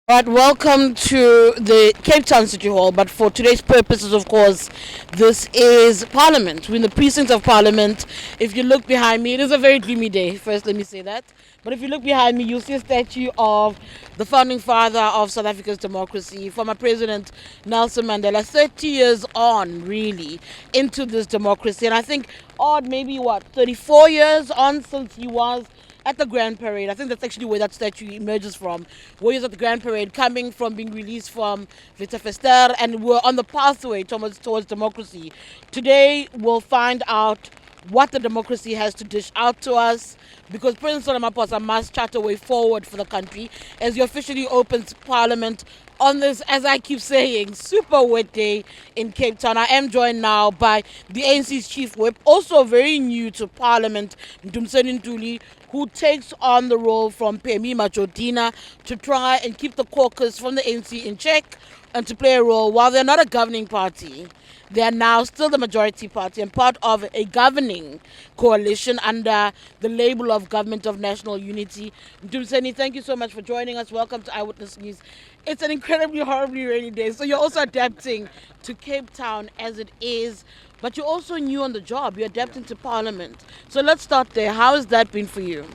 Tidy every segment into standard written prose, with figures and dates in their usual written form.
Right, welcome to the Cape Town City Hall. But for today's purposes, of course, this is Parliament. We're in the precincts of Parliament. If you look behind me, it is a very gloomy day. First, let me say that. But if you look behind me, you'll see a statue of the founding father of South Africa's democracy, former President Nelson Mandela, 30 years on, really, into this democracy. And I think, odd, maybe 34 years on since he was at the Grand Parade. I think that's actually where that statue emerges from. Where he was at the Grand Parade, coming from being released from Vita Fester, and we're on the pathway towards democracy. Today, we'll find out what the democracy has to dish out to us, because President Ramaphosa must chart a way forward for the country as he officially opens Parliament on this, as I keep saying, super wet day in Cape Town. I am joined now by the ANC's chief whip, also very new to Parliament, Mdumiseni Ntuli, who takes on the role from Pemi Majodina to try and keep the caucus from the ANC in check and to play a role. While they're not a governing party, they are now still the majority party and part of a governing coalition under the label of Government of National Unity. Mdumiseni, thank you so much for joining us. Welcome to Eyewitness News. It's an incredibly, horribly rainy day, so you're also adapting to Cape Town as it is, but you're also new on the job. You're adapting to Parliament. So let's start there. How has that been for you?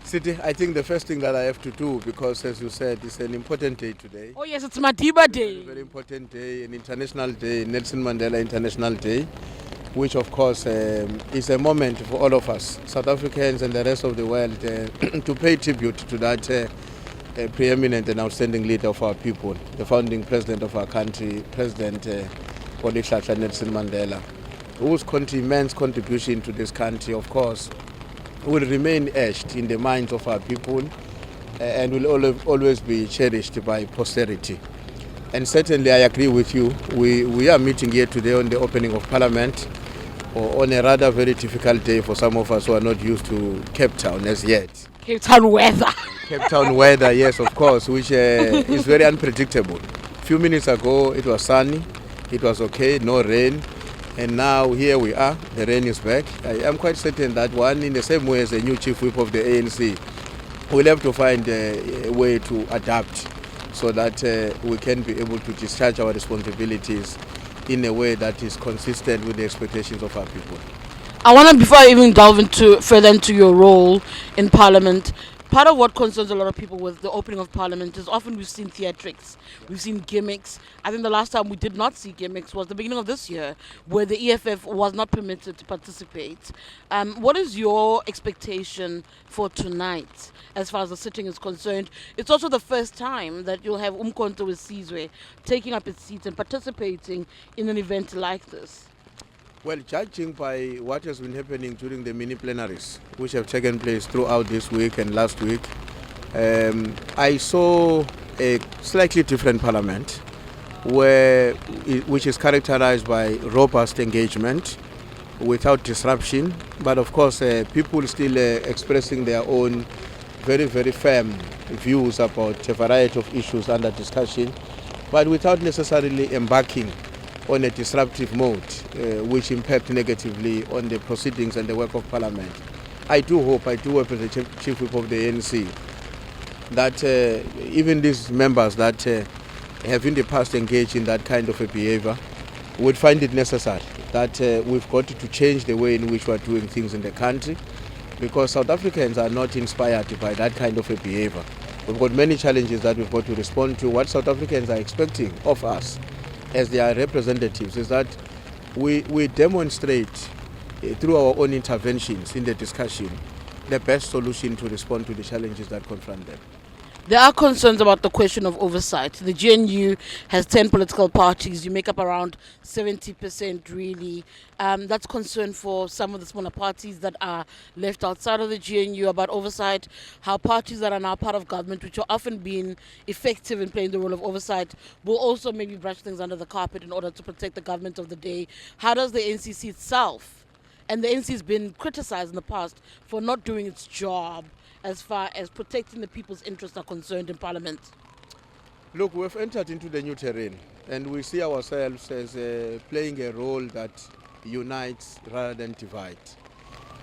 City, I think the first thing that I have to do, because as you said, it's an important day today. Oh yes, it's Madiba Day. A very important day, an international day, Nelson Mandela International Day, which of course is a moment for all of us, South Africans and the rest of the world, to pay tribute to that preeminent and outstanding leader of our people, the founding president of our country, President Politics Nelson Mandela, whose immense contribution to this country, of course, will remain etched in the minds of our people and will always be cherished by posterity. And certainly I agree with you. We are meeting here today on the opening of Parliament, or on a rather very difficult day for some of us who are not used to Cape Town as yet. Cape Town weather. Cape Town weather, yes, of course, which is very unpredictable. A few minutes ago it was sunny, it was okay, no rain. And now here we are, the rain is back. I am quite certain that one, in the same way as the new chief whip of the ANC, will have to find a way to adapt so that we can be able to discharge our responsibilities in a way that is consistent with the expectations of our people. I want to, before I even delve further into your role in Parliament, part of what concerns a lot of people with the opening of Parliament is often we've seen theatrics, we've seen gimmicks. I think the last time we did not see gimmicks was the beginning of this year, where the EFF was not permitted to participate. What is your expectation for tonight as far as the sitting is concerned? It's also the first time that you'll have Umkhonto Wesizwe taking up its seat and participating in an event like this. Well, judging by what has been happening during the mini plenaries, which have taken place throughout this week and last week, I saw a slightly different parliament, which is characterized by robust engagement, without disruption, but of course people still expressing their own very, very firm views about a variety of issues under discussion, but without necessarily embarking on a disruptive mode, which impact negatively on the proceedings and the work of Parliament. I do hope as the Chief Whip of the ANC, that even these members that have in the past engaged in that kind of a behavior would find it necessary that we've got to change the way in which we're doing things in the country, because South Africans are not inspired by that kind of a behavior. We've got many challenges that we've got to respond to. What South Africans are expecting of us as their representatives is that we demonstrate through our own interventions in the discussion the best solution to respond to the challenges that confront them. There are concerns about the question of oversight. The GNU has 10 political parties. You make up around 70% really. That's concern for some of the smaller parties that are left outside of the GNU about oversight, how parties that are now part of government, which are often being effective in playing the role of oversight, will also maybe brush things under the carpet in order to protect the government of the day. How does the NCC itself, and the NC has been criticized in the past for not doing its job as far as protecting the people's interests are concerned in Parliament? Look, we've entered into the new terrain and we see ourselves as playing a role that unites rather than divides.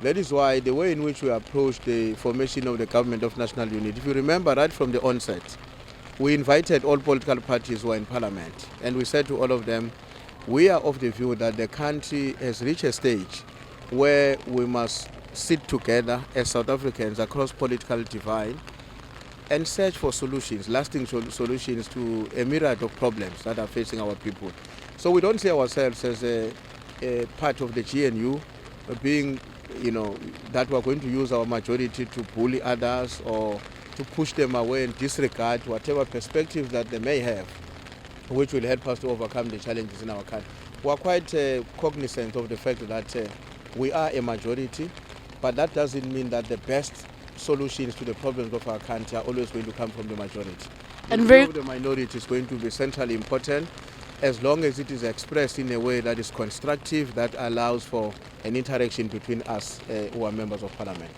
That is why the way in which we approach the formation of the Government of National Unity, if you remember right from the onset, we invited all political parties who are in parliament, and we said to all of them, we are of the view that the country has reached a stage where we must sit together as South Africans across political divide and search for solutions, lasting solutions to a myriad of problems that are facing our people. So we don't see ourselves as a part of the GNU, being, that we're going to use our majority to bully others or to push them away and disregard whatever perspective that they may have, which will help us to overcome the challenges in our country. We are quite cognizant of the fact that we are a majority, but that doesn't mean that the best solutions to the problems of our country are always going to come from the majority. And the view of the minority is going to be centrally important, as long as it is expressed in a way that is constructive, that allows for an interaction between us who are members of parliament.